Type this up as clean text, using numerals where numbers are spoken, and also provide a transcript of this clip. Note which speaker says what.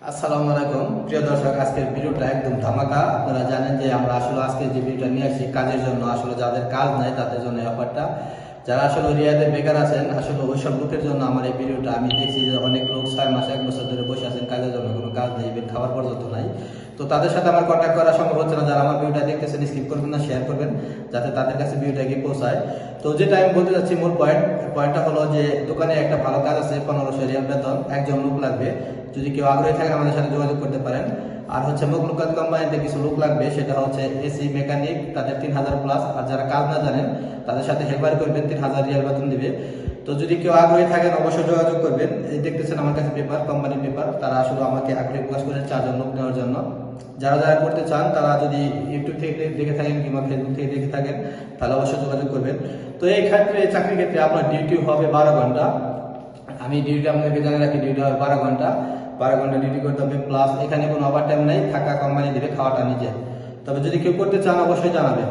Speaker 1: আসসালামু আলাইকুম প্রিয় দর্শক, আজকের ভিডিওটা একদম ধামাকা। আপনারা জানেন যে আমরা আসলে আজকে যে ভিডিওটা নিয়ে আসি কাজের জন্য, আসলে যাদের কাজ নাই তাদের জন্য এই অফারটা। যারা আসলে রিয়াদে বেকার আছেন, আসলে ওইসব লোকের জন্য আমার এই ভিডিওটা। আমি দেখছি যে অনেক লোক 6 মাস 1 বছর ধরে বসে আছেন কাজের জন্য, কোনো কাজ নেই, ইভেন খাবার পর্যন্ত নাই। তো তাদের সাথে আমার কন্ট্যাক্ট করা সম্ভব হচ্ছে না। যারা আমার ভিডিওটা দেখতেছেন স্কিপ করবেন না, শেয়ার করবেন যাতে তাদের কাছে ভিডিওটা গিয়ে পৌঁছায়। তো যেটা আমি বলতে চাচ্ছি, মূল পয়েন্টটা হলো যে দোকানে একটা ভালো কাজ আছে, 1500 রিয়াল বেতন, একজন লোক লাগবে। যদি কেউ আগ্রহী থাকেন আমাদের সাথে যোগাযোগ করতে পারেন। আর হচ্ছে মখলুকাত কোম্পানিতে কিছু লোক লাগবে, সেটা হচ্ছে এসি মেকানিক, তাদের 3000 প্লাস। আর যারা কাজ না জানেন তাদের সাথে হেল্পার করবেন, 3000 রিয়াল বেতন দিবে। তো যদি কেউ আগ্রহী থাকেন অবশ্যই যোগাযোগ করবেন। এই দেখতেছেন আমার কাছে পেপার, কোম্পানির পেপার। তারা আসলে আমাকে আগ্রহী প্রকাশ করেছে 4 জন লোক নেওয়ার জন্য। যারা যারা করতে চান তারা যদি ইউটিউব থেকে দেখে থাকেন কিংবা ফেসবুক থেকে দেখে থাকেন তাহলে অবশ্যই যোগাযোগ করবেন। তো এই ক্ষেত্রে চাকরির ক্ষেত্রে আপনার ডিউটি হবে 12 ঘন্টা। আমি ডিউটি আপনাকে জানিয়ে রাখি, ডিউটি হবে 12 ঘন্টা। 12 ঘন্টা ডিউটি করতে হবে, প্লাস এখানে কোনো ওভার টাইম নেই, থাকা কোম্পানি দিবে, খাওয়াটা নিজে। তবে যদি কেউ করতে চান অবশ্যই জানাবেন।